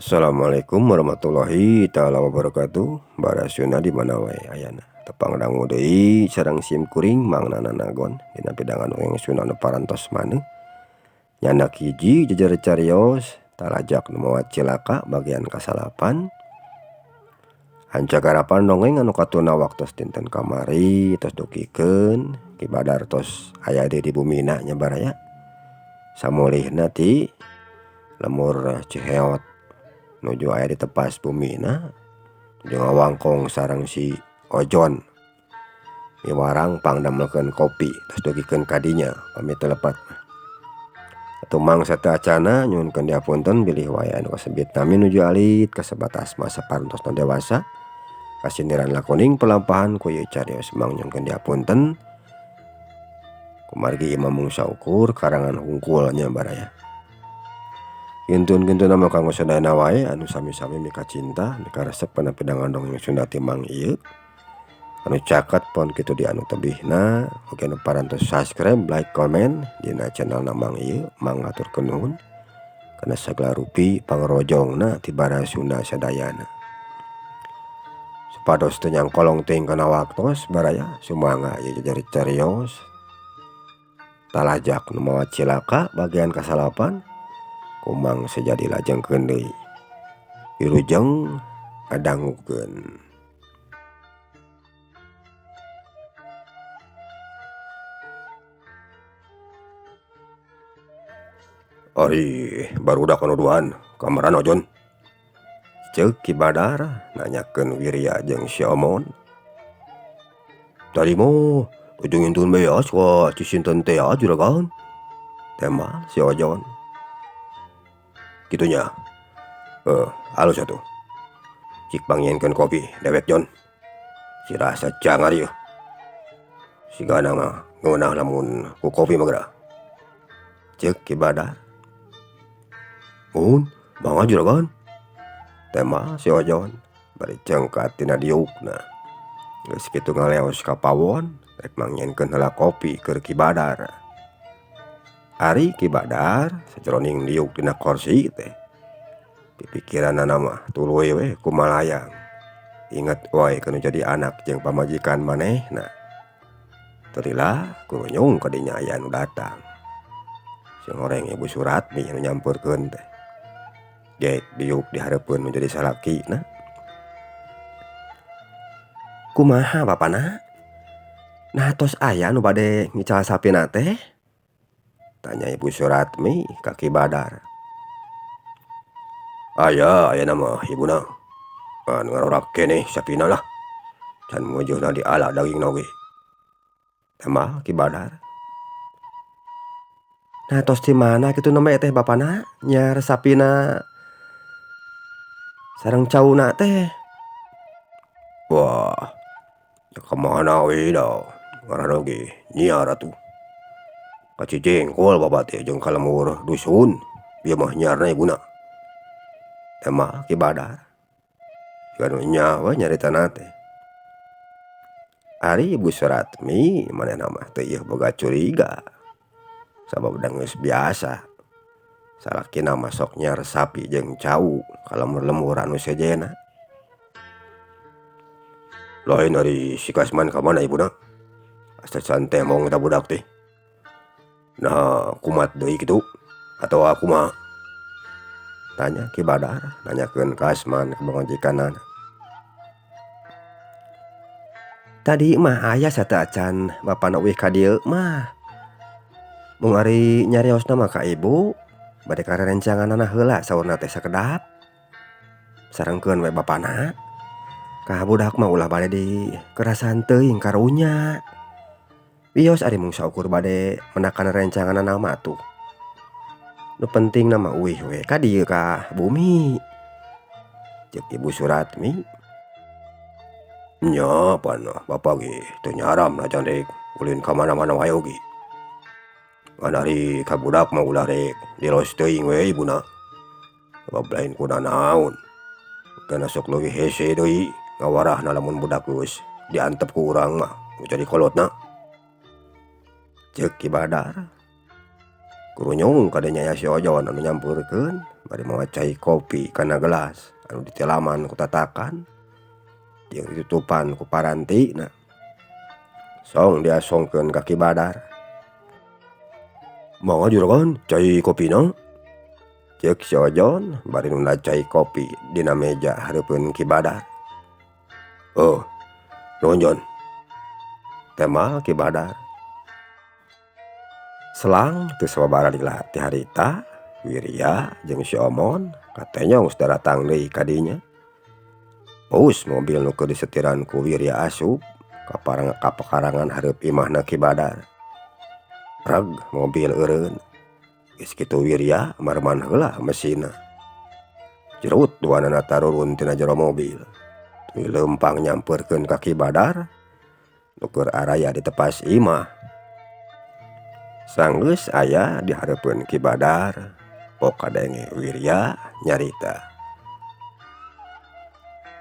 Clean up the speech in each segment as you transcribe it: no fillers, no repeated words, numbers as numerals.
Assalamualaikum warahmatullahi taala wabarakatuh. Barasuna di mana wae ayana. Tepang dangu deui sareng sim kuring mangnana nagon dina pidangan yang sunana parantos maneh. Nyandak hiji jejer carios talajak nu mawa cilaka bagian kasalapan. Hanca garapan dongeng anu katuna waktos dinten kamari tos dukikeun Ki Badar tos aya di bumina nya baraya. Samulihna ti lemur Ciheot nuju aya di tepas bumina nuju ngawangkong sareng si Ojon miwarang pangdamelkeun kopi tos dugikeun kadinya pami telepat tumang sateacana nyuhunkeun diapunten bilih wae anu kasebit nami nuju alit kasebatas masa parentosna dewasa kasindiran lakoning pelampahan ku ieu carios mang nyuhunkeun diapunten kumargi mamung saukur karangan hungkul nya baraya. Gintun nama kanggo sadayana wae anu sami-sami mika cinta mika resep kana pidangan dongeng Sunda timang ieu anu caket pon kitu di anu tebihna oge anu parantos subscribe like comment dina channel Mang ieu mang ngaturkeun nuhun kana sagala rupi pangrojongna ti Barasunda sadayana. Supados teu nyangkolong teuing kana waktos baraya sumangga ieu jejer carios talajak nu mawa cilaka bagian kasalapan kumang sejadi lajengkeun deui. Wilujeng ngadangukeun. Ari barudak anu duan kamaran Ojon. Ceuk Ki Badar nanyakeun Wirya jeung si Omon. Tadi mo ujung intun beas ka cisinten teh juragan. Tema si Ojon. Kitunya. Halus atuh. Cik pangienkeun kopi dewek Jon. Si rasa cangar ieu. Sigana mah ngeunah lamun ku kopi mah ceuk Ki Badar. Mun, mangga juragan. Tema si Ojon bari cengkat tina diukna. Geus kitu ngaleos ka pawon rek mangienkeun heula kopi keur Ki Badar. Ari Ki Badar sajroning diuk dina kursi teh pipikiranna mah tuluy we kumalayang. Inget wae kanu jadi anak jeung pamajikan manehna. Terilah kurunyung kadinya aya anu datang. Sing goreng Ibu Suratmi anu nyampurkeun teh. Ge diuk dihareupeun menjadi salakina. Kumaha bapana? Nah tos aya anu bade ngical sapina teh? Tanya Ibu Suratmi ka Ki Badar. Aya nama ibuna. Anu ngarorak keneh sapina lah. Can mujuhna diala dagingna oge. Tema Ki Badar. Nah tos di mana kitu nama teh bapana? Nya resapina sareng cauna teh. Wah, kemana we da? Ngaranna oge nyiar atuh. Kacijengkol babate jeung kalemur dusun. Bieu mah nyiarna ibuna. Tema Ki Badar. Kanu nya we nyaritana teh. Ari Ibu Suratmi manehna mah teu ieu boga curiga. Sabab da geus biasa. Salakina mah sok nyiar sapi jeung cau kalemur-lemur anu sejena. Lain ari si Kasman ka mana ibuna? Asacan temong da budak teh. Nah, kumat deui kitu atawa kumaha? Tanya Ki Badar nanyakeun Kasman ka majikanana. Tadi mah aya sateacan bapana uih ka dieu mah. Mung ari nyariosna mah ka ibu bade karerencanganana heula saurna teh sakedap. Sarengkeun we bapana. Ka budak mah ulah bade dikerasan teuing karunya. Wios ari mung saukur bade menakan rencanganana mah tuh. Nu pentingna mah uih we ka dieu ka bumi. Ceuk Ibu Suratmi. Nya panah bapa ge teu nyaram na can rek ulin ka mana-mana wae oge. Ngan ari ka budak mah ulah rek dilos teuing we ibuna. Sabab lain kuna naon. Kana sok leuwih hese deui ngawarahna lamun budak geus diantep ku urang mah jadi kolotna. Ceuk Ki Badar. Kurunyung kadenya ya si Ojon anu nyampurkeun bari mawa cai kopi kana gelas anu ditelaman ku tatakan jeung ditutupan ku parantina. Song diasongkeun ka Ki Badar. "Mangga juragan cai kopina?" ceuk si Ojon bari nunda cai kopi dina meja hareupeun Ki Badar. "Oh, nuhun Jon," tema Ki Badar. Selang teu sababaraha ti harita, Wirya jeung si Omon katanya geus datang deui ka dinya. Puus mobil nu keur disetiran ku Wirya asup ka pekarangan hareup imahna Ki Badar. Reg mobil eureun. Geus kitu Wirya marman heula mesinna. Jerut duanana tarurun tina jero mobil. Tuluy leumpang nyampeurkeun ka Ki Badar nu keur araya di tepas imah. Sanggeus aya di hareupeun Ki Badar, pok kadenge Wirya nyarita.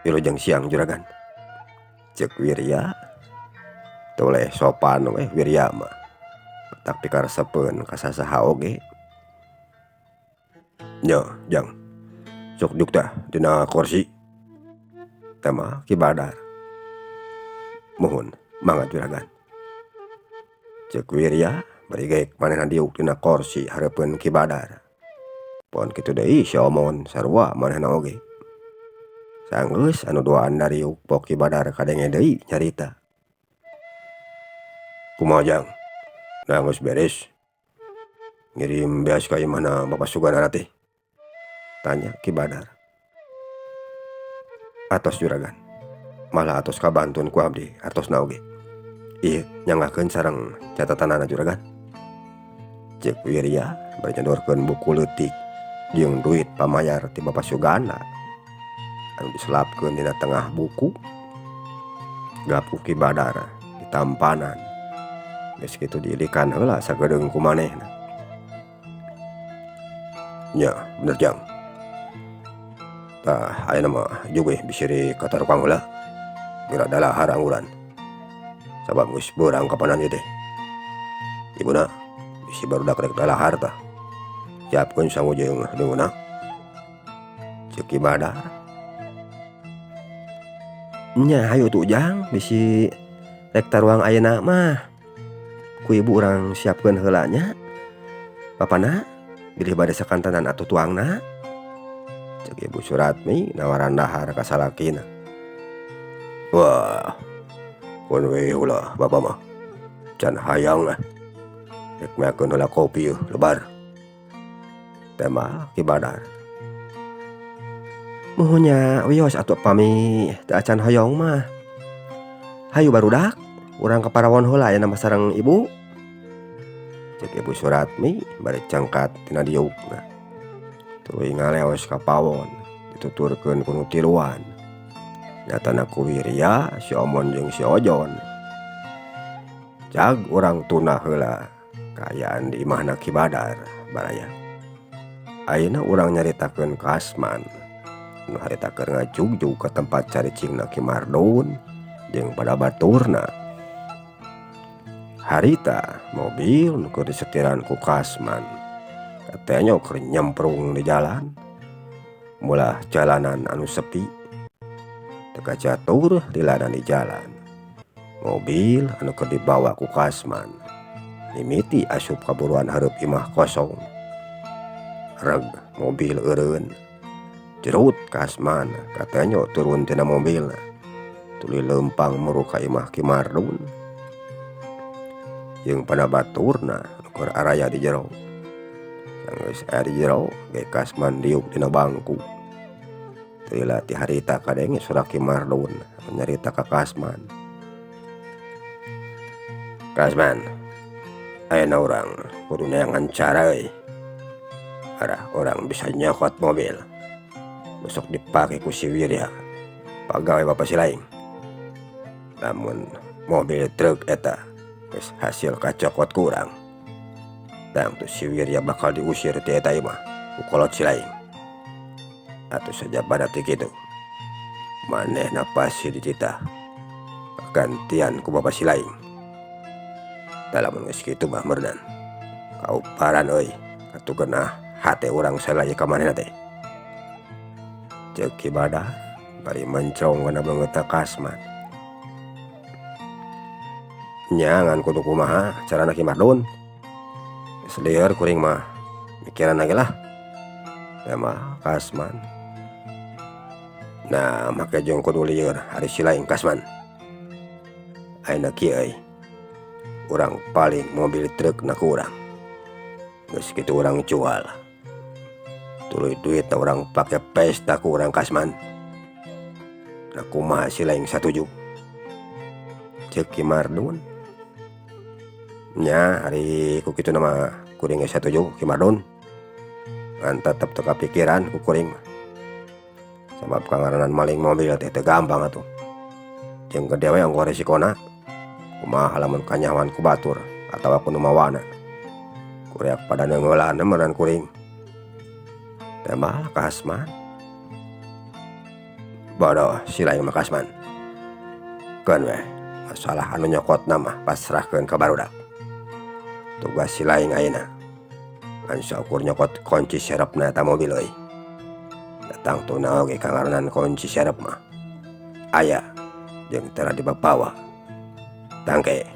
"Wilujeng siang juragan," ceuk Wirya. Toleh sopan we Wirya mah. Tak pikaresepeun ka sasaha oge. "Nya, Jang. Sok juk tah dina kursi," tema Ki Badar. "Muhun, mangga juragan," ceuk Wirya bari gaek manehna diuk dina kursi hareupeun Ki Badar. Pon kitu deui si Omon sarua manehna oge. Sanggeus anu duaan dariuk pok Ki Badar kadenge deui nyarita. "Kumaha Jang? Da geus beres? Ngirim beas ka imahna Bapak Suganana teh?" tanya Ki Badar. "Atos juragan. Malah atos kabantuan ku abdi artosna oge. Ieu nyanggakeun sareng catatanana juragan," ceuk Wirya bari nyodorkeun buku leutik jeung duit pamayar ti Bapak Sugana anu diselapkeun dina tengah buku. Gapu Ki Badar ditampanan. Geus kitu diilikan heula sagedeung ku manehna. "Nya, bener Jang. Tah ayeuna mah juge bisiri ka tarukang heula. Geura dalahar angguran. Sabab geus beurang kapanan ieu teh. Ibuna bisi barudak rek dalahar tah. Siapkeun sangu jeung leungeunna," ceuk Ki Badar. "Nya hayu tuh Jang, bisi rek taruang ayeuna mah. Ku ibu urang siapkeun heula nya. Bapana bilih bade sakantanan atuh tuangna," ceuk Ibu Suratmi nawaran dahar ka salakina. "Wah, kun we ulah bapa mah. Can hayang lah. Rek meakeun heula kopi lebar," tema Ki Badar. "Muhun nya wios atuh pami teu acan hoyong mah. Hayu barudak, urang kaparawon heula ayeuna mah sareng ibu," ceuk Ibu Suratmi bari cangkat tina diukna. Tuluy ngaleos ka pawon dituturkeun ku nu tiluan. Nyatana ku Wirya, si Omon jeung si Ojon. Jag urang tuna heula kaayaan di imahna Ki Badar baraya. Ayeuna urang nyaritakeun ka Asman nu harita keur ngajugjug ka tempat caricingna Ki Mardun jeung pada baturna. Harita mobil nu keur disetiran ku Kasman katanya keur nyemprung di jalan. Mulah jalanan anu sepi. Teu kacatur diladan di jalan. Mobil anu keur dibawa ku Kasman mimiti asup kaburuan hareup imah kosong. Reg mobil eureun. Jerut Kasman katanya turun tina mobilna. Tuluy leumpang meuru ka imah Ki Mardun jeung pada baturna nu keur araya di jero. Sanggeus aya di jero ge Kasman diuk dina bangku. Teu heula ti harita kadenge surah Ki Mardun nyarita ka Kasman. "Kasman, ayeuna urang kudu neangan cara euy. Arah urang bisa nyokot mobil. Besok dipake ku si Wirya, pagawe Bapak Silaing. Namun mobil truk eta geus hasil kacokot ku urang. Tang tu si Wirya bakal diusir ti eta imah ku kolot Silaing. Atuh saja pada ti kitu. Manehna pasti dicitah gantian ku Bapak Silaing. Da lamun geus kitu mah meureunan kauparan euy atuh genah hate urang salaya ka manehna teh. Ceuk Ki Badar bari mencong kana beungeutna Kasman. Nya ngan kudu kumaha carana Ki Mardun? Geus lieur kuring mah mikiran lagi lah. Mah Kasman. Nah make jeung kudu lieur ari silaing Kasman. Ayeuna kieu euy. Urang paling mobil trukna ku urang. Geus kitu urang jual. Tuluy duitna urang pake pesta ku urang Kasman. Nah kumaha silaing satuju? Ceuk Ki Mardun. Nya ari ku kitu nama kuring geus satuju Ki Mardun. Ngan tetep teu kapikiran ku kuring mah. Sabab kangaranan maling mobil teh teu gampang atuh. Jeung gede we ongko resikona. Kumaha lamun kanyawan ku batur atawa ku nu mawana. Kureak pada neungeulan meureun kuring. Teh mah Kasman. Bodoh silaing mah Kasman. Keun we masalah anu nyokotna mah pasrahkeun ka barudak. Tugas silaing ayeuna ngan saukur nyokot kunci serepna eta mobil euy. Datang tuna oge kangaranan kunci serep mah aya jeung tara dibapawa. Tangke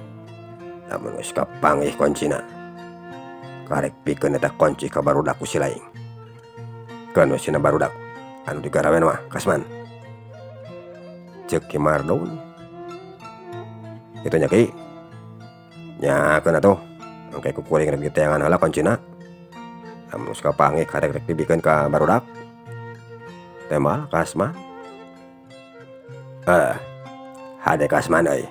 lamun geus kapanggih kuncina karek pikeun eta kunci ka barudak ku silaing. Keun we cenah barudak anu digarawean mah Kasman. Ceuk Ki Mardun. Kitu nya Ki. Nyakeun atuh engke ku kuring rek diteangan heula kuncina. Lamun geus kapanggih karek rek dibikeun ka barudak. Teh mah Kasman. Hade Kasman euy.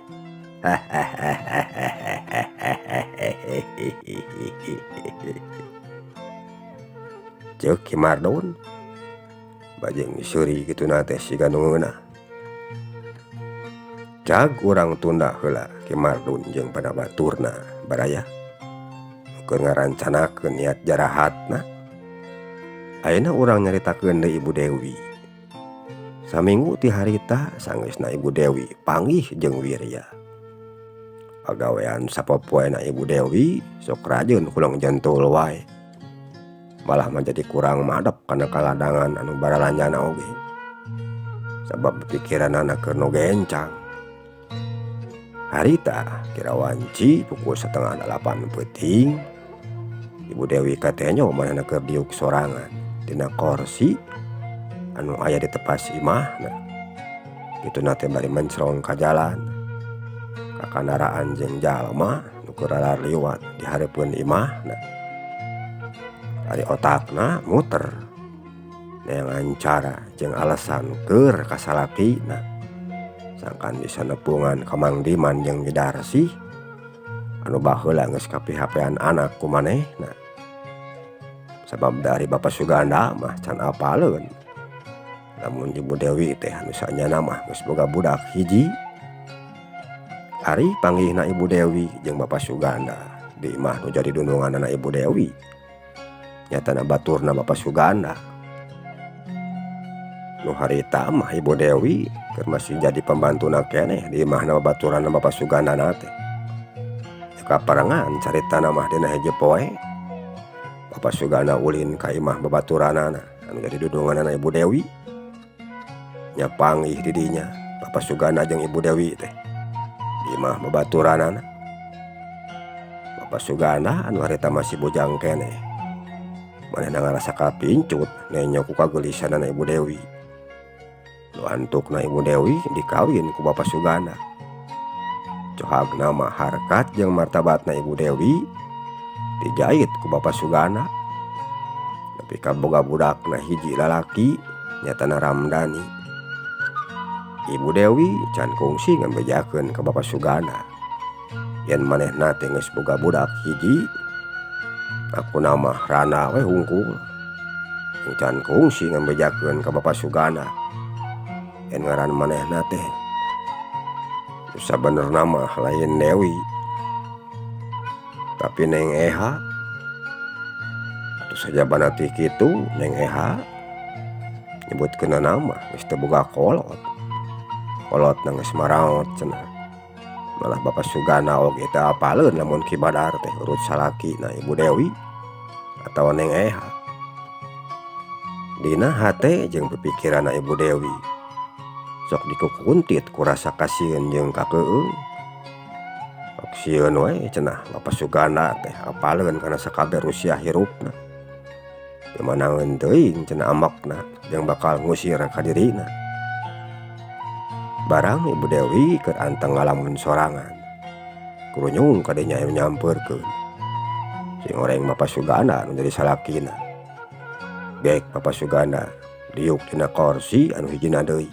Ceuk Ki Mardun. Bajeng seuri kituna teh siga nu ngeunah. Cag urang tunda heula Ki Mardun jeung pada baturna baraya. Keur ngarancanakeun niat jarahatna. Ayeuna urang nyaritakeun deui Ibu Dewi. Saminggu ti harita sanggeusna Ibu Dewi panggih jeung wirya. Pagawean sapopoena Ibu Dewi sok rajeun kulang jentul wae. Malah menjadi kurang madep kana kaladangan anu baralanjana oge. Sabab pikiranna keur nu gencang. Harita kira wanci pukul 7:30 peuting. Ibu Dewi katanya manehna keur diuk sorangan dina kursi anu aya di tepas imahna. Kituna teh bari mencrong ka jalan. Ka kandaraan jeung jalma nu keur lalar liwat di hareupeun imahna. Ari otakna muter. Neangan cara jeung alasan keur kasalakina. Sangkan bisa nepungan ka Mang Diman jeung Widarsi anu baheula geus kapihapean anak ku manehna. Sabab dari Bapak Suganda mah can apaleun. Lamun Ibu Dewi teh anu sanyana mah geus boga budak hiji. Ari panggihna Ibu Dewi jeung Bapak Suganda di imah nu jadi dundunganna Ibu Dewi. Nyatana baturna Bapak Suganda. Nu harita mah Ibu Dewi keur masih jadi pembantuna keneh di imahna babaturanna Bapak Sugandana teh. Kaparengan caritana mah dina hiji poe Bapak Suganda ulin ka imah babaturanana anu jadi dudunganna Ibu Dewi. Nya panggih di dinya Bapak Suganda jeung Ibu Dewi teh di imah babaturanana. Bapak Suganda anu harita masih bujang keneh manehna ngarasa kapincut nenyo ku kageulisanana Ibu Dewi. Nu antukna Ibu Dewi dikawin ku Bapak Suganda. Cohagna mah harkat jeung martabatna Ibu Dewi dijait ku Bapak Suganda. Tapi kaboga budakna hiji lalaki nyatana Ramdhani. Ibu Dewi can kungsi ngambejakeun ka Bapak Suganda. Yen manehna teh geus boga budak hiji. Aku nama Rana we hungkul. Can kungsi ngambejakeun ka Bapak Suganda. Yen ngaran manehna teh sabenerna mah lain Dewi tapi Neng Eha. Atuh sajabana ti kitu Neng Eha nyebutkeun nama geus teu boga kolot. Kolotna geus maraot cenah. Malah Bapak Suganda oge teu apaleun lamun Ki Badar teh urut salakina Ibu Dewi atau Neng Eha. Dina hate jeung pipikiran Ibu Dewi sok dikukuntit ku rasa kasieun jeung kakeung. Sieun we cenah Bapak Suganda teh apaleun kana sakabeh rusia hirupna. Dimanaeun teuing cenah amakna yang bakal ngusir ka dirina. Barang Ibu Dewi keur anteng ngalamun sorangan. Kurunyung kadinya nyampeurkeun. Sing oreng Bapak Suganda anu jadi salakina. Bek Bapak Suganda diuk dina kursi anu hijina deui.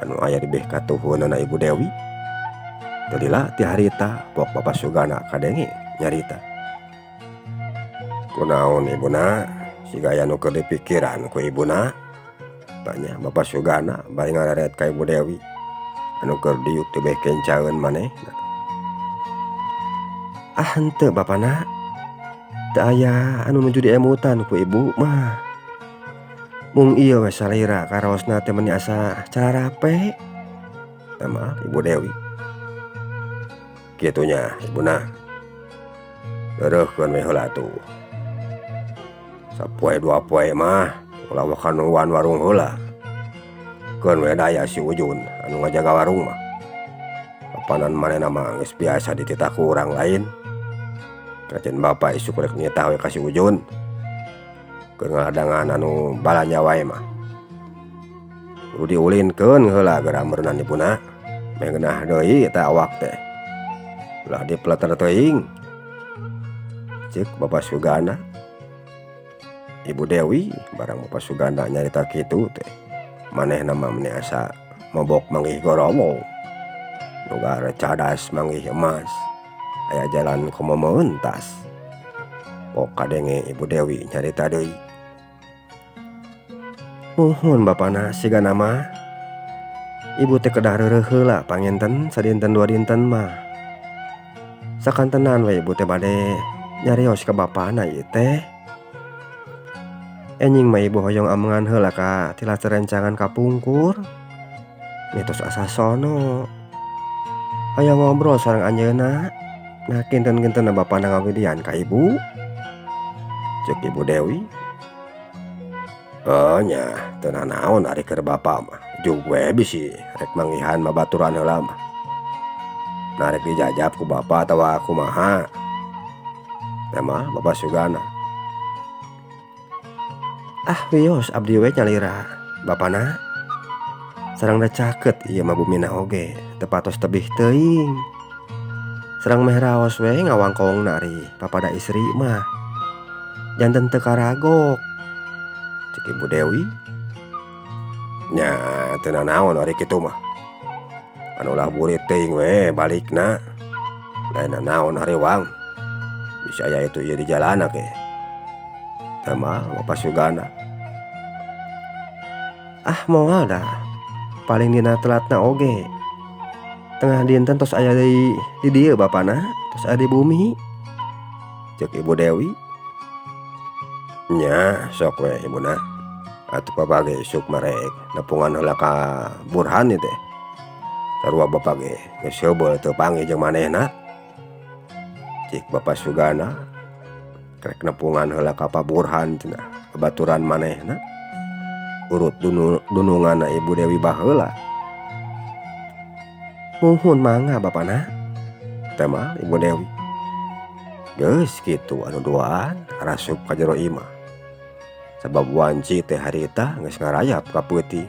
Anu aya di beh katuhunna Ibu Dewi. Tadilah ti harita pok Bapak Suganda kadenge nyarita. Kunaon ibuna siga aya nu keur dipikiran ku ibuna? Tanya Bapak Suganda bari ngareret ka Ibu Dewi anu keur diuk teu beh kencaeun manehna. Ah henteu bapana, teu aya anu nuju diemutan ku ibu mah. Mung ieu we salira karaosna teh meni asa cararape. Tama Ibu Dewi. Kitunya ibuna. Deureukkeun we heula tuh. Sapoe dua poe mah ulah wakanuan warung heula. Keun we daya si Ujun anu ngajaga warung mah. Papanan manehna mah geus biasa dititah ku urang lain. Kajen Bapak isuk rek nitah we ka si Ujun. Keur ngaladangan anu balanya wae mah. Kudu diulinkeun heula gerameurna ibuna. Meh geunah deui eta awak teh. Ulah dipeleter teuing. Ceuk Bapak Suganda. Ibu Dewi barang Bapak Suganda nyarita kitu teh. Manehna mah meni asa mabok manggih gorowo. Nugar cadas manggih emas. Aya jalan komo meuntas. Pok kadenge Ibu Dewi nyarita deui. Nuhun bapana sigana mah. Ibu teh kedah reureuh heula panginten sadinten dua dinten mah. Sakantenan we ibu teh bade nyarios ka bapana ieu teh. Enjing mah ibu hoyong amengan heula ka tilas rencangan kapungkur. Mitos asa sono. Aya ngobrol sareng anjeunna. Nah kinten-kintenna bapana ngawidian ka ibu. Ceuk Ibu Dewi. Oh nya teu nanaon ari keur bapa mah. Jug we bisi rek manggihan babaturan heula mah. Narek dijajab ku bapa atawa kumaha. Tema Bapak Suganda. Ah wios abdi we nyalira bapana. Sareng da caket ieu mah bumina oge teu patos tebih teuing. Sareng meh raos we ngawangkongna ari papada istri mah. Janten teu karagok. Cek Ibu Dewi. Nya teu nanaon ari kitu mah. Anu ulah burit teuing we balikna. Lain nanaon hariwang. Bisa aya itu ieu di jalana ke. Tema Bapak Suganda. Ah moal dah. Paling dina telatna oge. Tengah dinten tos aya di dieu bapana, tos aya di bumi. Ceuk Ibu Dewi. Nya sok we ibuna. Atuh Bapak ge isuk marek nepungan heula ka Burhan ieu teh. Sarua Bapak ge geus heubeul teu panggih jeung manehna. Cik Bapak Suganda. Krek nepungan heula ka Pak Burhan cenah babaturan manehna. Urut dununganna Ibu Dewi baheula. Nuhun mangga bapana. Tema Ibu Dewi. Geus kitu anu duaan rasup ka jero imah. Sabab wanci teh harita geus ngarayap ka peuting.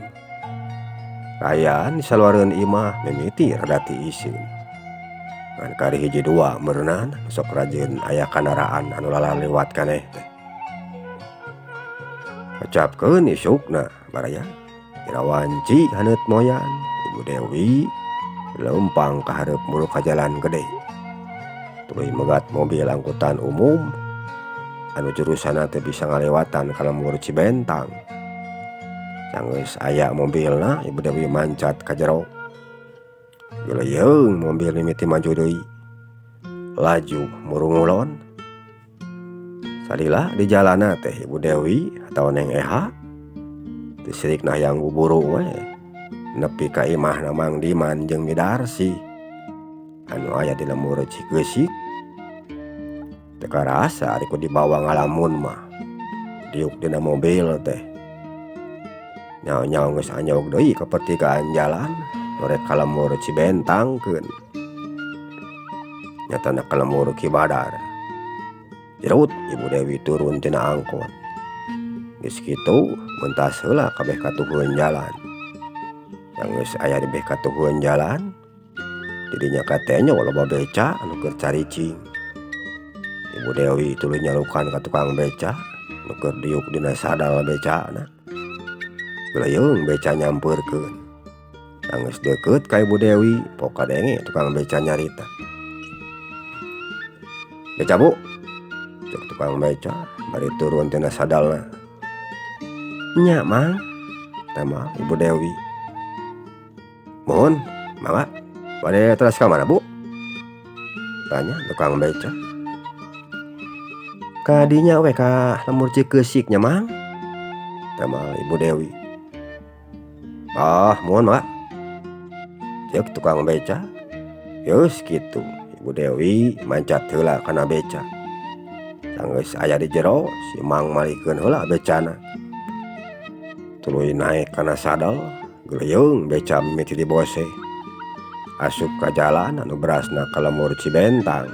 Rayaan saluareun imah mimiti rada tiiseun. Ngan kari hiji dua meureunan sok rajin aya kandaraan anu lalaliwat kaneh teh. Kecapkeun isukna baraya. Ira wanci haneut moyan Ibu Dewi leumpang ka hareup mulu ka jalan gede. Tuluy megat mobil angkutan umum anu jurusanna teh bisa ngalewatan ka Lembur Cibentang. Sanggeus aya mobilna Ibu Dewi mancat ka jero. Geuleyeung mobil mimiti maju deui. Laju murung-ulon. Salila di jalana teh Ibu Dewi atau Neng Eha teu sirik hayang buburu we. Nepi ka imahna Mang Diman jeung Midarsi anu aya di lembur Cigeusik. Teka rasa ariku dibawa ngalamun mah diuk dina mobil teh. Nyawa-nyawa geus anyog deui ka pertigaan jalan rek kalemur Cibentangkeun. Nyatana kalemur Ki Badar. Jerut Ibu Dewi turun tina angkot. Geus kitu mentas heula kabeh katuhun jalan. Yang geus aya di beh katuhun jalan didinya katanya loba beca anu keur caricing. Ibu Dewi tuluy nyalukan ka tukang beca nu keur diuk dina sadal becana. Geuleung beca nyampeurkeun. Geus deukeut ka Ibu Dewi pok kadenge tukang beca nyarita. "Beca Bu," cek tukang beca bari turun tina sadalna. "Nya Mang," tema Ibu Dewi. "Mohon, mangga bade teras ka mana Bu?" tanya tukang beca. "Ka dinya we ka lemur Cikeusik nya Mang," tema Ibu Dewi. "Ah, mohon mangga," cek tukang beca. Geus kitu Ibu Dewi mancat heula kana beca. Sanggeus aya di jero si Mang malikeun heula becana. Tuluy naek kana sadal, geuleung beca mimiti dibose. Asup ka jalan anu berasna ka lemur Cibentang.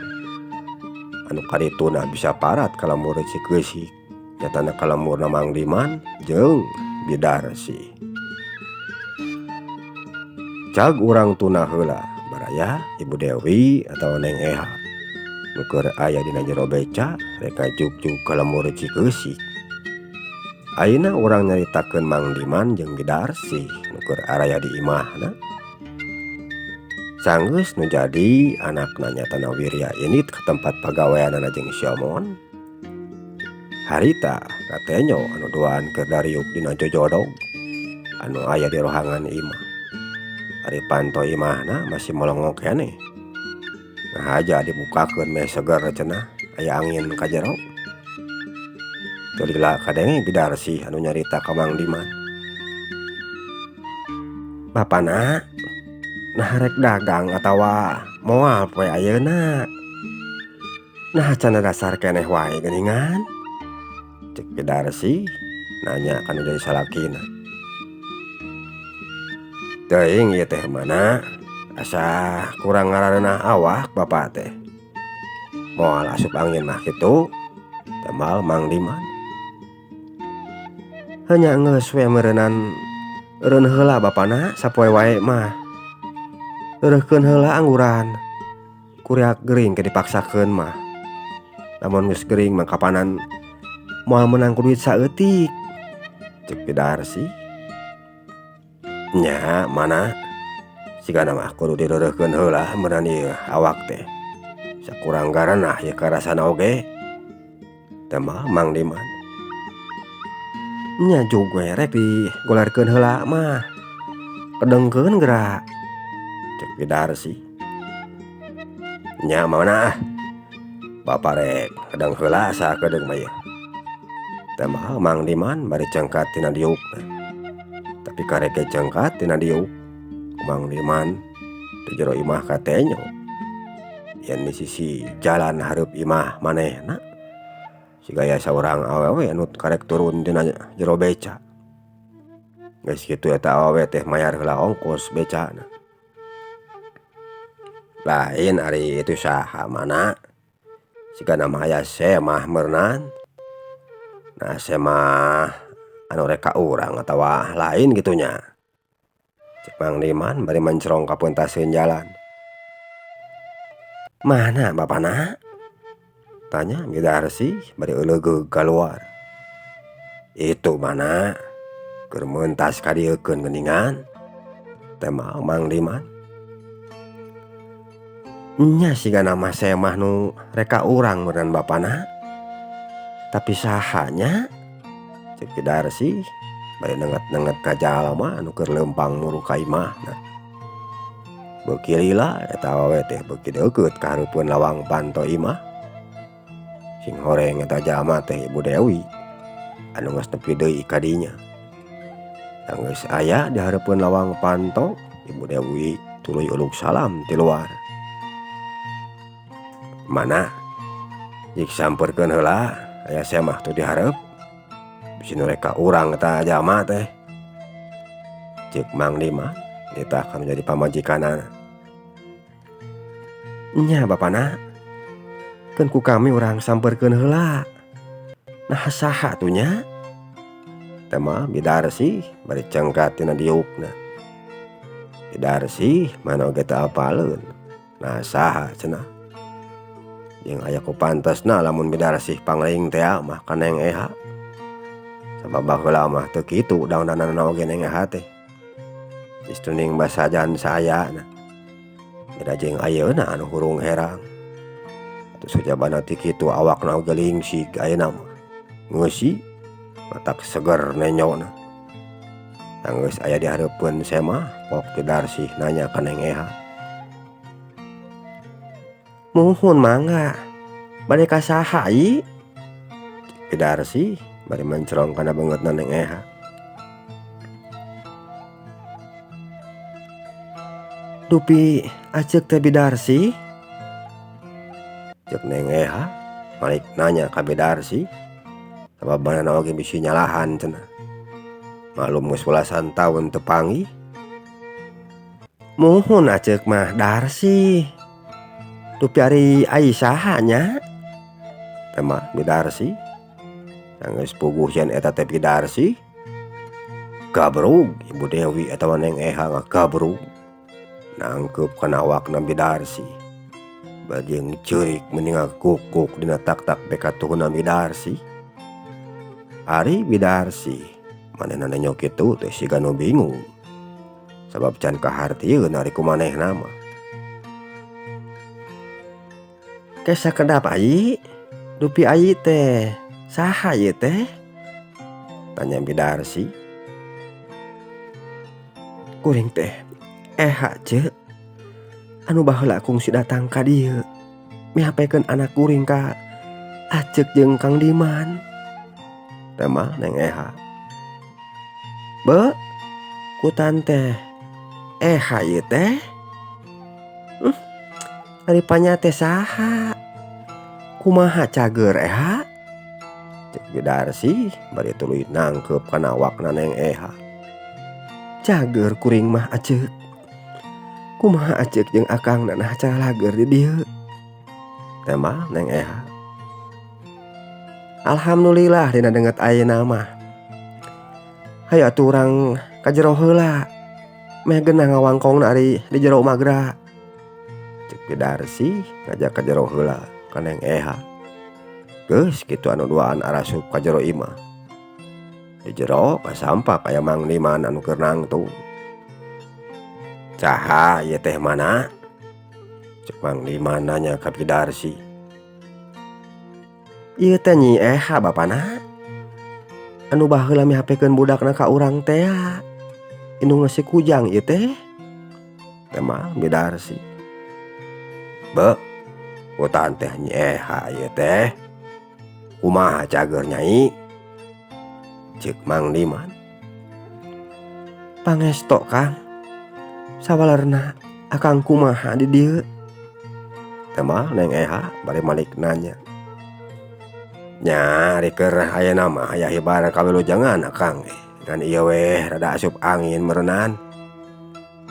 Anu kadituna bisa parat ka lemur Cikeusik. Nyatana ka lemurna Mang Diman jeung Bidarsi. Cag urang tuna heula baraya Ibu Dewi atau Neng Eha nu keur aya dina jero beca rek ngajuk-juk ka lemur Cikeusik. Ayeuna urang nyaritakeun Mang Diman jeung Bidarsi nu keur araya di imahna. Sanggeus nu jadi anakna nyatana Wirya Init ka tempat pagaweanana jeung Siomon. Harita katenyo anu doan keur dariuk dina jojodog anu aya di rohangan imah. Ari panto imahna masih molongok keneh. Ngahaja dibukakeun meh seger cenah aya angin ka jero. Tulila kadenge Bidarsi anu nyarita ka Mang Diman. "Bapana nah rek dagang atawa moal poe ayeuna? Nah cenah dasar keneh wae geuningan?" cek Bidarsi nanya kana jadi salakina. "Teuing ieu teh mana asa kurang ngarareunah awak Bapak teh. Moal asup angin mah kitu," temal Mang Diman. "Hanya geus we meureunnan eureun heula Bapana sapoe wae mah. Eureukkeun heula angguran. Kuriak gering ke dipaksakeun mah. Lamun geus gering mah kapanan moal meunang ku duit saeutik," cek Bidarsi. "Nya mana sigana mah kudu direureukkeun heula meureunnan ieu awak teh. Sakurang garanah ieu karasana oge," temal Mang Diman. "Nya jug we rek digolerkeun heula mah. Kedengkeun geura," cek Bidarsi. "Nya mana Bapak rek kedeng heula asa kedeung mah ieu," temal Mang Diman bari cengkat tina diukna. Tapi karek cengkat tina diuk Mang Diman di jero imah katenyo yen di sisi jalan hareup imah manehna sigaya saurang awewe anu karek turun tina jero beca. Geus kitu eta awewe teh mayar heula ongkos becana. Lain ari itu saha mana sigana mah aya semah meureunan. Nah semah anu rek ka urang atawa lain gitunya, cek Mang Diman bari mencrong ka peuntaseun jalan. "Mana Bapana?" tanya Bidarsi bari euleugeuh kaluar. "Itu mana keur meuntas ka dieukeun geuningan," temal Mang Diman. "Nya sigana mah semah nu rek ka urang meureun Bapana. Tapi sahanya?" cek Bidarsi bari nenget-nenget ka jalma anu keur leumpang muru ka imahna. Beuki lila eta awewe teh beuki deukeut ka hareupeun lawang panto imah. Sing horeng eta jalma teh Ibu Dewi anu geus nepi deui ka dinya. Sanggeus aya di hareupeun lawang panto, Ibu Dewi tuluy uluk salam ti luar. "Mana jik samperkeun heula aya saya mah tuh diharap bisi nu reka urang eta jalma teh. Cek Mang Diman eta akan menjadi pamajikanana. Nya bapana, keun ku kami urang samperkeun heula. Nah saha tuh nya? Teh mah Bidarsi bari cengkat tina diukna. Bidarsi mana oge teu apaleun. Nah saha cenah? Jeung aya ku pantesna lamun Bidarsi pangling teh mah ka Neng Eha. Sabab baheula mah teu kitu daunanana oge Neng Eha teh. Justru ning basajan sayana. Beda jeung ayeuna anu hurung herang. Atuh sujabana ti kitu awakna oge lingsig ayeuna mah. Ngeusi matak seger nenyona. Geus aya di hareupeun saya mah pok Bidarsi nanya ka Neng Eha. Muhun mangga. Bade ka saha ieu? Bidarsi bari mencrong kana beungeutna Neng Eha. Dupi aceuk teh Bidarsi? Cek Neng Eha balik nanya ka Bidarsi. Sabab manehna oge bisi nyalahan cenah. Maklum geus belasan taun teu panggih. Muhun aceuk mah Darsi. Dupi ari ai saha nya? Teh mah Bidarsi. Geus puguh yen eta teh Bidarsi. Gabrug Ibu Dewi atawa Neng Eha gabrug. Nangkep kana awakna Bidarsi. Bajeng ceurik mending kukuk dina tak-tak bekatuhna Bidarsi. Ari Bidarsi manehna nenyo kitu teh siga nu bingung. Sabab can kahartieun ari kumanehna mah. Kesa kedap ai? Dupi ai teh saha ieu teh? Tanya Bidarsi. Kuring teh Eha ceuk. Anu baheula kungsi datang ka dieu. Mihapekeun anak kuring ka Aceuk jeung Kang Diman. Teh mah Neng Eha. Be, kutan teh Eha ieu teh? Ari panyate saha? Kumaha cager Eha? Cek Bidarsi bari tuluy nangkep kana awakna Neng Eha. Cager kuring mah aceuk. Kumaha aceuk jeung akangna nah cara lager di dieu? Teh mah Neng Eha. Alhamdulillah dina deungeut ayeuna mah. Hayu atuh urang ka jero heula. Meh geunah ngawangkongna ari di jero magra. Cek Bidarsi ngajak ka jero heula ka Neng Eha. Geus kitu anu duaan arasup ka jero imah. Di jero pasampak aya Mang Diman anu keur nangtung. Caha ieu teh mana? Cek Mang Diman nanya ka Bidarsi. Ieu teh Nyi Eha bapana. Anu baheula mihapekeun budakna ka urang teh. Indung si kujang ieu teh. Teh mah Bidarsi. Be, kutaan teh Nyi Eha ieu teh. Kumaha cager Nyai? Cek Mang Diman. Pangesto Kang. Sawalerna akang kumaha di dieu? Teh mah Neng Eha bari malik nanya. Nya ari keur ayeuna mah aya hibar kawilujengan akang ngan ieu weh rada asup angin meureunan.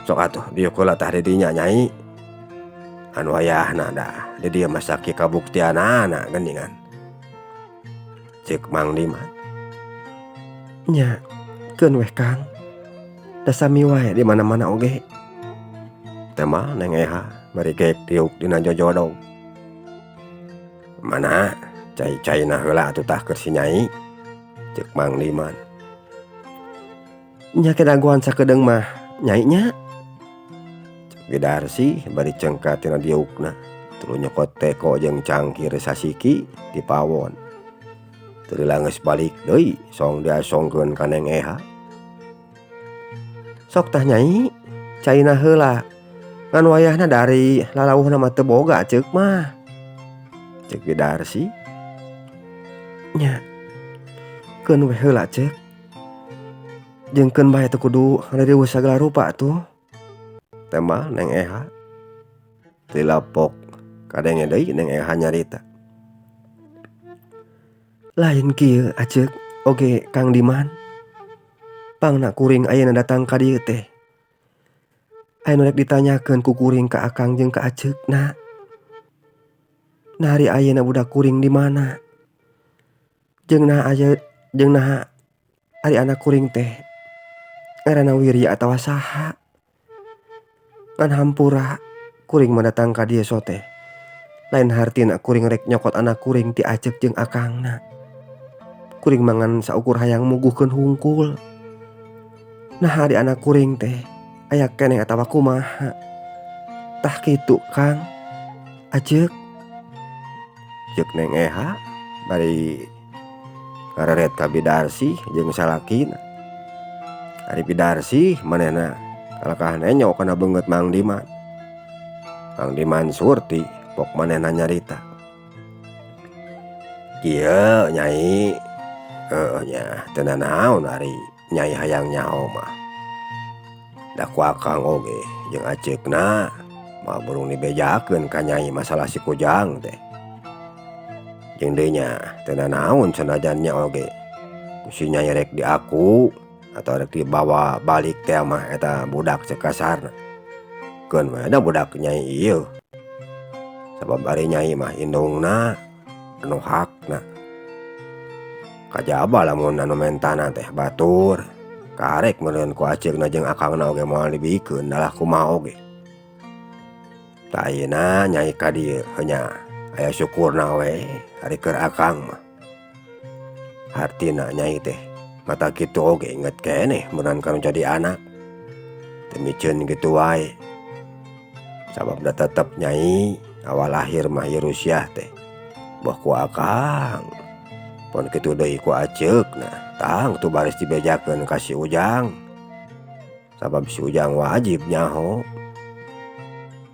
Sok atuh diuk heula tah di dinya Nyai. Anu ayahna da di dieu mah saki kabuktianana geuningan. Cek Mang Diman. Nya keun weh Kang. Da sami wae di mana-mana oge. Teh mah Neng Eha bari geek diuk dina jojodong. Mana cai-caina heula atuh tah keur si Nyai. Cek Mang Diman. Nya ke daguan sakedeung mah Nyai nya. Cek Bidarsi bari cengkat tina diukna. Tuluy nyokot teko jeung cangkir sasiki di pawon. Teu geus balik deui song diasongkeun ka Neng Eha. Sok tah Nyai, caina heula. Ngan wayahna dari lalauhna mah teu boga ceuk mah. Cek Bidarsi. Nya, keun weh heula ceuk. Jeung keun bae teu kudu ngariweuh sagala rupa tuh. Teh mah Neng Eha. Tilapok kadenge deui Neng Eha nyarita. Lain kieu Acek oge Kang Diman. Pangna kuring ayeuna datang ka dieu teh. Aya nu rek ditanyakeun ku kuring ka Akang jeung ka Acekna. Nari ayeuna budak kuring di mana? Jeung naha ari anak kuring teh ngaranna Wirya atawa saha? Ngan hampura kuring mah datang ka dieu sote. Lain hartina kuring rek nyokot anak kuring ti Acek jeung Akangna. Kuring mangan saukur hayang muguhkeun hungkul. Nah ari anak kuring teh aya keneh atawa kumaha? Tah kitu Kang. Acek Cek Neng Eha bari ngareret ka Bidarsi jeung salakina. Ari Bidarsi manehna kalakah nenyok kana beungeut Mang Diman. Mang Diman surti pok manehna nyarita. Kieu Nyai, nya teu nanaon ari Nyai hayang nyaho mah. Da ku Akang oge jeung Acekna mah burung dibejakeun ka Nyai masalah si Kujang teh. Jeung deui nya teu nanaon sanajan nya oge ku si Nyai rek diaku atau rek dibawa balik teh mah eta budak cek kasarna. Keun we da budak Nyai ieu. Sabab ari Nyai mah indungna anu hakna. Kajaba lamun anu mentana teh batur. Karek meureun ku Acekna jeung Akangna oge moal dibikeun dalah kumaha oge. Ta ayeuna Nyai ka dieu nya aya syukurna we ari keur Akang mah. Hartina Nyai teh mata kitu oge inget keneh meunang kanu jadi anak. Teu miceun kitu wae. Sabab da tetep Nyai awal lahir mah ieu Rusyah teh boh ku Akang. Pon kitu deui ku Acekna tang tu baris dibejakeun ka si Ujang. Sabab si Ujang wajib nyaho.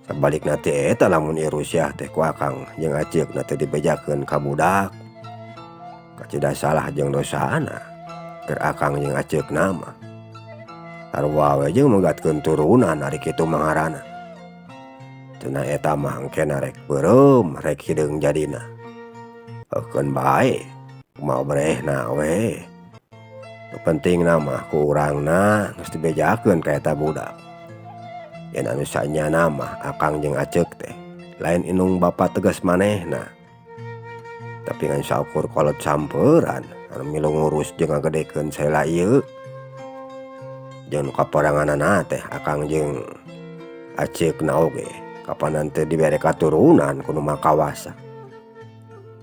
Sabalikna teh eta lamun ieu Rusyah teh ku Akang jeung Acekna teh dibejakeun ka budak. Kacida salah jeung dosana keur Akang jeung Acekna mah. Sarua we jeung menggatkeun turunan ari kitu mangarana. Cenah eta mah engkena rek beureum rek hideung jadina. Eukeun bae kumaha brehna we. Nu pentingna mah ku urangna geus dibejakeun ka eta budak. Yen anu sanyana mah Akang jeung Acek teh lain inung bapa tegas manehna. Tapi ngan saukur kolot sampeuran anu milu ngurus jeung ngagedekeun saela ieu. Jeung nu kaperanganana teh Akang jeung Acekna oge kapanan teu dibere katurunan kudu makawasa.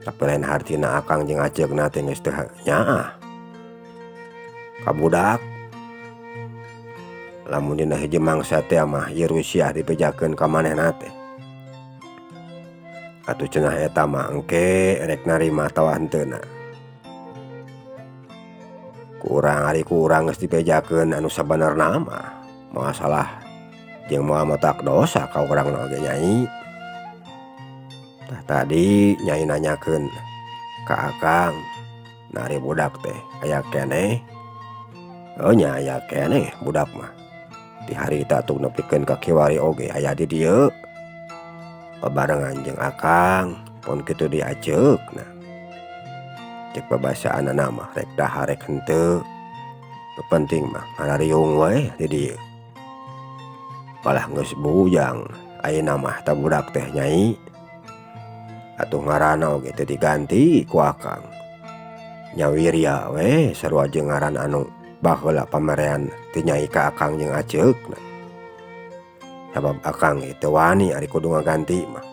Tapi lain hartina Akang jeung Acekna teh geus teu nyaah ka budak. Lamun dina hiji mangsa teh mah ieu Rusyah dibejakeun ka manehna teh. Atuh cenah eta mah engke rek narima atawa henteuna. Ku urang geus dibejakeun anu sabenerna mah masalah jeung moal matak dosa ka urangna oge Nyai. Tah tadi Nyai nanyakeun ka Akang nari budak teh aya keneh. Nya aya keneh budak mah. Ti harita atuh nepikeun ka kiwari oge aya di dieu. Babarengan jeung Akang pun kitu di Acekna. Cek babasaanna mah rek dahar rek henteu. Nu penting mah ngarariung we di dieu. Malah geus bujang ayeuna mah ta budak teh Nyai. Atuh ngaranna oge teu diganti ku Akang. Nya Wirya we sarua jeung ngaran anu baheula pamerean ti Nyai ka Akang jeung Acekna. Sabab Akang teu wani ari kudu ngaganti mah.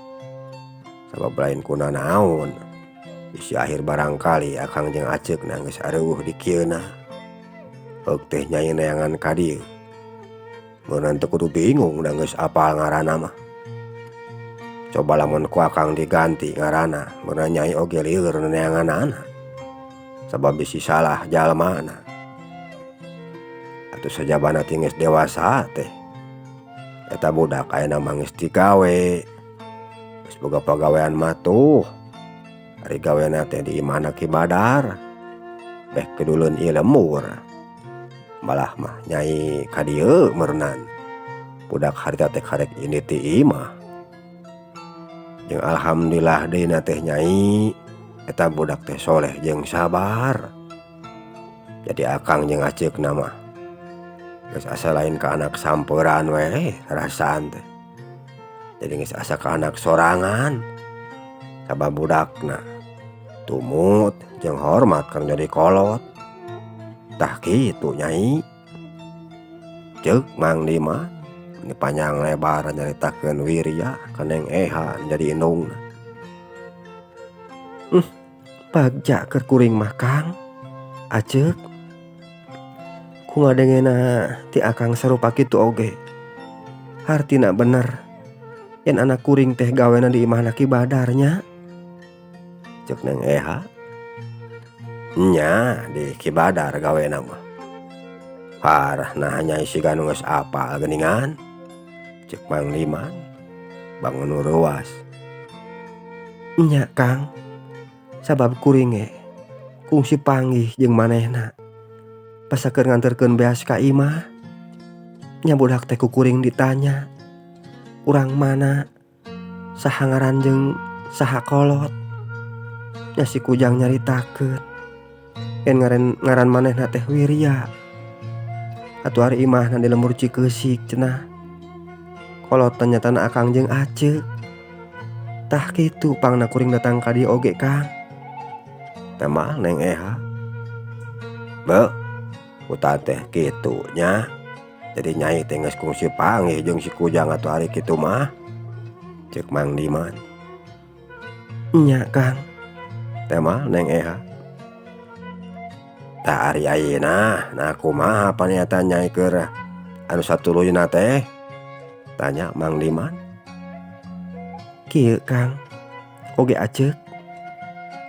Sabab lain ku nanaon. Bisi akhir barangkali Akang jeung Acekna geus areueuh di kieuna. Heuk teh Nyai neangan ka dieu. Meureun teu kudu bingung da geus apal ngaranna mah. Coba lamun ku Akang diganti ngaranna, meureun Nyai oge lieur neanganana. Sabab bisi salah jalmana. Atuh sajabana teh geus dewasa teh. Eta budak ayeuna mah geus digawe. Geus boga pagawean mah tuh. Ari gawena teh di imahna Ki Badar. Beh keduleun ieu lembur. Malah mah Nyai ka dieu meureunan. Budak harita teh karek ini ti imah. Jeung alhamdulillah deuna teh Nyai eta budak teh soleh jeung sabar. Jadi akang jeung aceuk nama geus asa lain ka anak sampeuraan we rasaan teh. Jadi geus asa ka anak sorangan. Sabab budakna tumut jeung hormat kan jadi kolot. Tah kitu Nyai. Ceuk Mang Diman ini panjang lebar nyaritakeun wirya ka Neng Eha jadi indungna. Bagja keur kuring mah Kang. Aceuk ku ngadengena ti akang sarupa kitu oge. Hartina bener yen anak kuring teh gawena di imahna Ki Badarnya. Ceuk Neng Eha. Nya di Ki Badar gawena mah. Parah nah Nyai siga nu geus apal geuningan. Ceuk Mang Diman bangun nu ruas. Nya Kang, sabab kuring ge kungsi panggih jeung manehna pasakeun nganterkeun beas ka imah. Nya budak teh ku kuring ditanya urang mana, saha ngaran jeung saha kolot. Nya si Kujang nyaritakeun yen ngaran manehna teh Wirya. Atuh ari imahna di lembur Cikeusik cenah. Kolot ternyata akang jeung aceuk. Tah kitu pangna kuring datang ka dieu oge Kang. Temal Neng Eha. Beuh, uta teh kitu nya. Jadi Nyai teh geus kungsi panggih jeung si Kujang atuh ari kitu mah. Ceuk Mang Diman. Nya Kang. Temal Neng Eha. Tah ari ayeuna nah kumaha paniatan Nyai keur anu satuluyna teh? Tanya Mang Diman. Kieu Kang, oge aceuk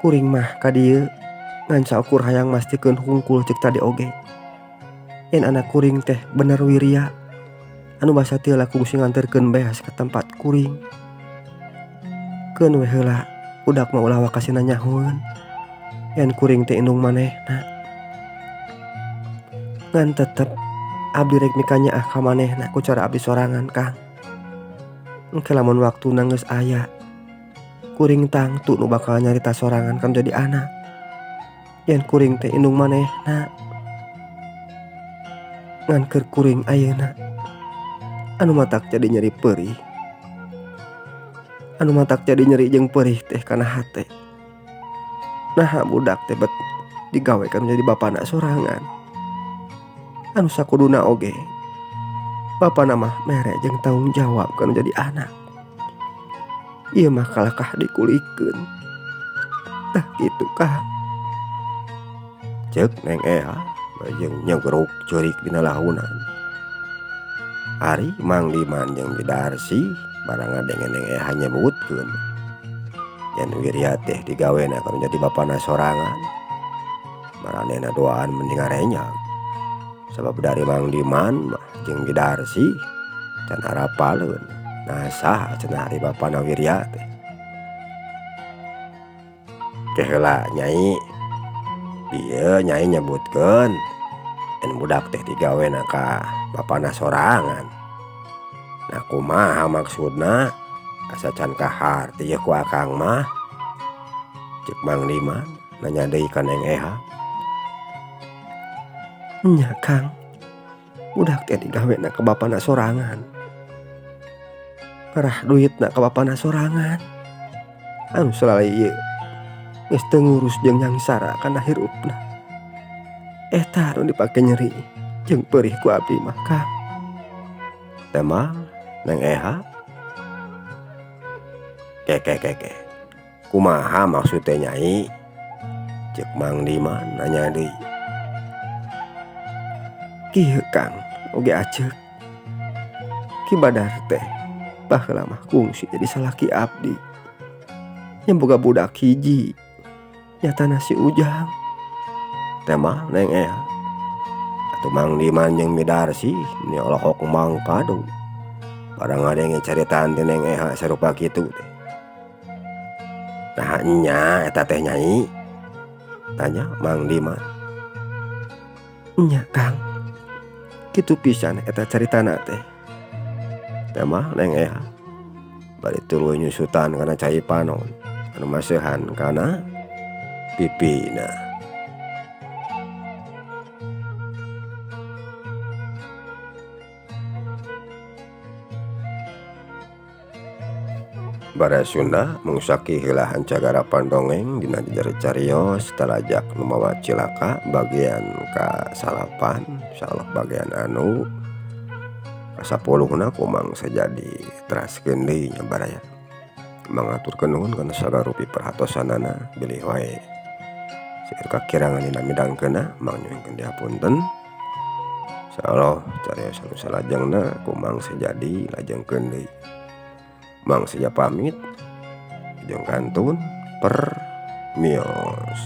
kuring mah ka dieu ngan saukur hayang mastikeun hungkul ceuk tadi oge. Yen anak kuring teh bener wirya anu basa teu lah kungsi nganterkeun beas ka tempat kuring. Keun we heula budak mah ulah wakasina nyahoeun yen kuring teh indung manehna. Ngan tetep abdi rek mikanyaah ka manehna ku cara abdi sorangan Kang. Engke lamun waktuna geus aya kuring tangtu nu bakal nyarita sorangan kan jadi anak. Yen kuring teh indung manehna. Ngan keur kuring ayeuna anu matak jadi nyeri perih. Anu matak jadi nyeri jeung perih teh kana hate. Nah budak teh bet digawekan menjadi bapana sorangan. Anu sakuduna oge bapana mah mere jeung tanggung jawab kana jadi anak. Ieu mah kalakah dikulikeun. Tah kitu Kang. Ceuk Neng Eha jeung nyegruk ceurik dina lahunan. Ari Mang Diman jeung Bidarsi barang ngadenge Neng Eha nyebutkeun yen Wirya teh digawena kana jadi bapana sorangan. Maranehna doaan mending ngarenyang. Sabab dari Mang Diman mah jeung Bidarsi can harapaleun nah saha cenah ari bapana Wirya teh. Teh heula Nyai. Ieu Nyai nyebutkeun yen budak teh digawena ka bapana sorangan. Nah kumaha maksudna? Asa can kahar teh ku akang mah. Ceuk Mang Diman nanya deui ka Neng Eha. Nya Kang, budak teh digawena ka bapana sorangan. Ngarah duitna ka bapana sorangan. Anu salali ieu geus teu ngurus jeung nyangsara kana hirupna. Eta anu dipake nyeri jeung perih ku abdi mah Kang. Temal Neng Eha. Keke. Kumaha maksud teh Nyai? Ceuk Mang Diman nanya deui. Kieu Kang, oge aceuk Ki Badar teh baheula mah kungsi jadi salaki abdi. Nya boga budak hiji nyatana si Ujang. Temal Neng Eha. Atuh Mang Diman jeung Bidarsi ini olok mangpadu. Barang ngadenge caritaan teh Neng Eha sarupa kitu teh. Nah nya eta teh Nyai? Tanya Mang Diman. Nya Kang, kitu pisan eta caritana teh. Temal Neng Eha. Bari tuluy nyusutan kana cai panon anu maseuhan kana pipina. Bara Sunda mungsaki heula hancagara pandongeng dina jejer cariyos talajak nu mawa cilaka bagian ka-8 insyaallah bagian anu ka-10na kumang sajadi teraskeun deui nya baraya. Mangaturkeun nuhun kana sagarupi perhatosanana bilih wae. Saur kakirangan dina midangkeunna mang nyuwunkeun dihapunten. Insyaallah cariyos anu salajengna kumang sajadi lajengkeun deui. Mang saja pamit jeung kantun permios.